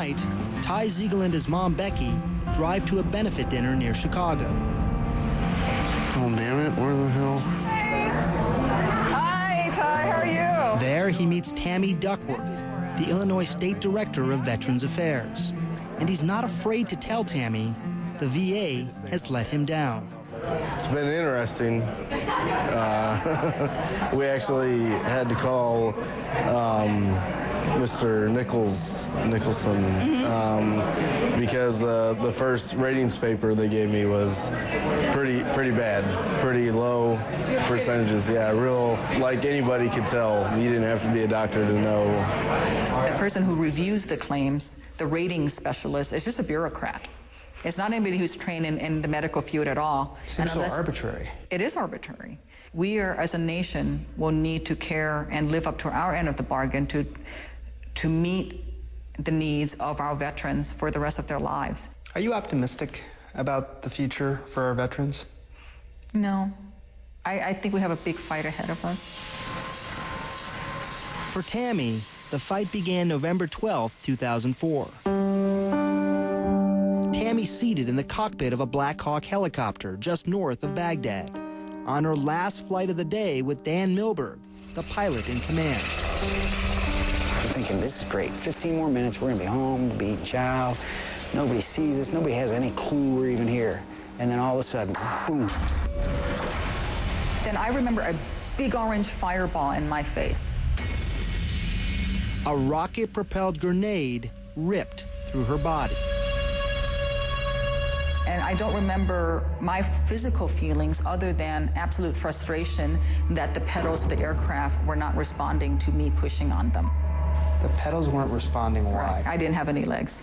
night, Ty Ziegel and his mom, Becky, drive to a benefit dinner near Chicago. Oh, damn it, where the hell? Hi, Ty, how are you? There, he meets Tammy Duckworth, the Illinois State Director of Veterans Affairs. And he's not afraid to tell Tammy the VA has let him down. It's been interesting. We actually had to call Mr. Nicholson, because the first ratings paper they gave me was pretty bad, pretty low percentages. Yeah, real, like anybody could tell. You didn't have to be a doctor to know. The person who reviews the claims, the ratings specialist, is just a bureaucrat. It's not anybody who's trained in the medical field at all. Seems so arbitrary. It is arbitrary. We are, as a nation, will need to care and live up to our end of the bargain to meet the needs of our veterans for the rest of their lives. Are you optimistic about the future for our veterans? No. I think we have a big fight ahead of us. For Tammy, the fight began November 12, 2004. Tammy seated in the cockpit of a Black Hawk helicopter just north of Baghdad, on her last flight of the day with Dan Milberg, the pilot in command. I'm thinking, this is great. 15 more minutes, we're gonna be home, we'll be eating chow. Nobody sees us, nobody has any clue we're even here. And then all of a sudden, boom. Then I remember a big orange fireball in my face. A rocket-propelled grenade ripped through her body. And I don't remember my physical feelings other than absolute frustration that the pedals of the aircraft were not responding to me pushing on them. The pedals weren't responding. Why? Right. I didn't have any legs.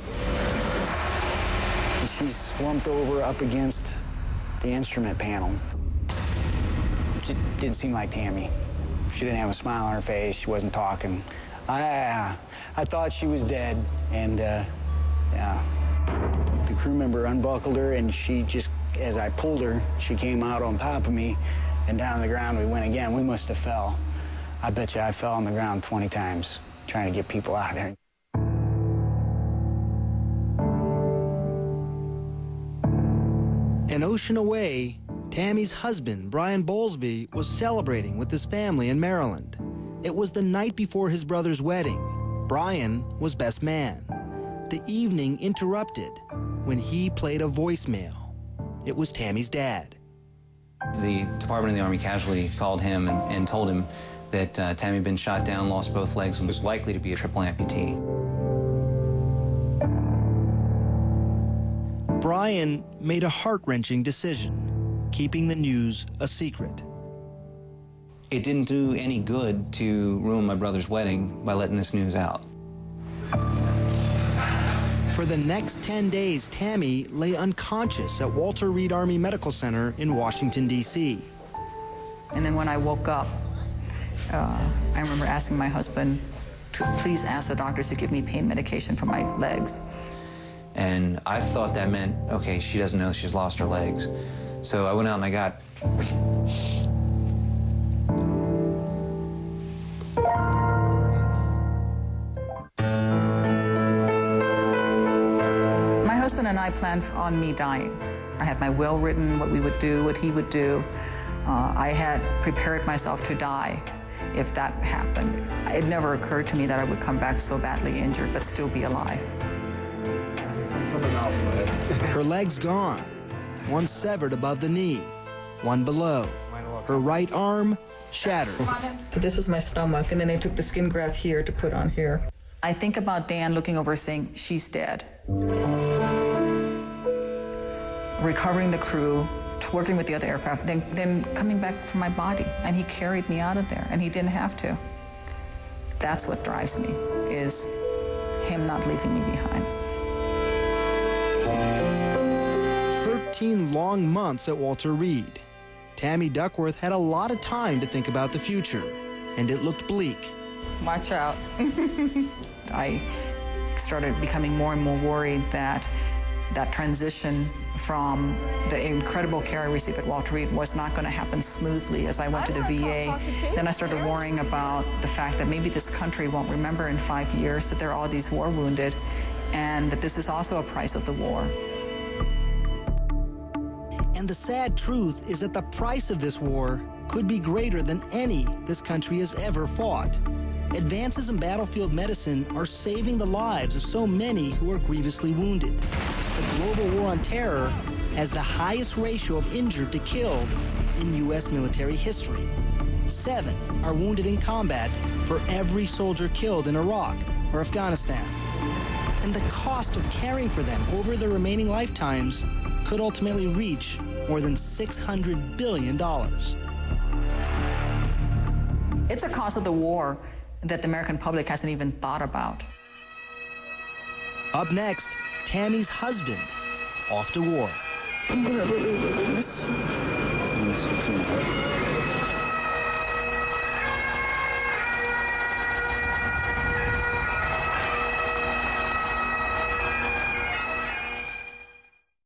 She's slumped over up against the instrument panel. She didn't seem like Tammy. She didn't have a smile on her face. She wasn't talking. I thought she was dead, and yeah. The crew member unbuckled her, and she just, as I pulled her, she came out on top of me, and down on the ground we went again. We must have fell. I bet you I fell on the ground 20 times trying to get people out of there. An ocean away, Tammy's husband, Brian Bowlesby, was celebrating with his family in Maryland. It was the night before his brother's wedding. Brian was best man. The evening interrupted when he played a voicemail. It was Tammy's dad. The Department of the Army Casualty called him and told him that Tammy had been shot down, lost both legs, and was likely to be a triple amputee. Brian made a heart-wrenching decision, keeping the news a secret. It didn't do any good to ruin my brother's wedding by letting this news out. For the next 10 days, Tammy lay unconscious at Walter Reed Army Medical Center in Washington, D.C. And then when I woke up, I remember asking my husband to please ask the doctors to give me pain medication for my legs. And I thought that meant, okay, she doesn't know she's lost her legs. So I went out and I got My husband and I planned on me dying. I had my will written, what we would do, what he would do. I had prepared myself to die if that happened. It never occurred to me that I would come back so badly injured but still be alive. Her legs gone, one severed above the knee, one below. Her right arm shattered. So this was my stomach, and then they took the skin graft here to put on here. I think about Dan looking over saying, she's dead. Recovering the crew, working with the other aircraft, then coming back for my body. And he carried me out of there, and he didn't have to. That's what drives me, is him not leaving me behind. 13 long months at Walter Reed. Tammy Duckworth had a lot of time to think about the future, and it looked bleak. Watch out. I started becoming more and more worried that that transition from the incredible care I received at Walter Reed was not going to happen smoothly as I went to the VA. Then I started worrying about the fact that maybe this country won't remember in 5 years that there are all these war wounded and that this is also a price of the war. And the sad truth is that the price of this war could be greater than any this country has ever fought. Advances in battlefield medicine are saving the lives of so many who are grievously wounded. The global war on terror has the highest ratio of injured to killed in U.S. military history. 7 are wounded in combat for every soldier killed in Iraq or Afghanistan. And the cost of caring for them over their remaining lifetimes could ultimately reach more than $600 billion. It's a cost of the war that the American public hasn't even thought about. Up next, Tammy's husband off to war. I'm gonna really miss you.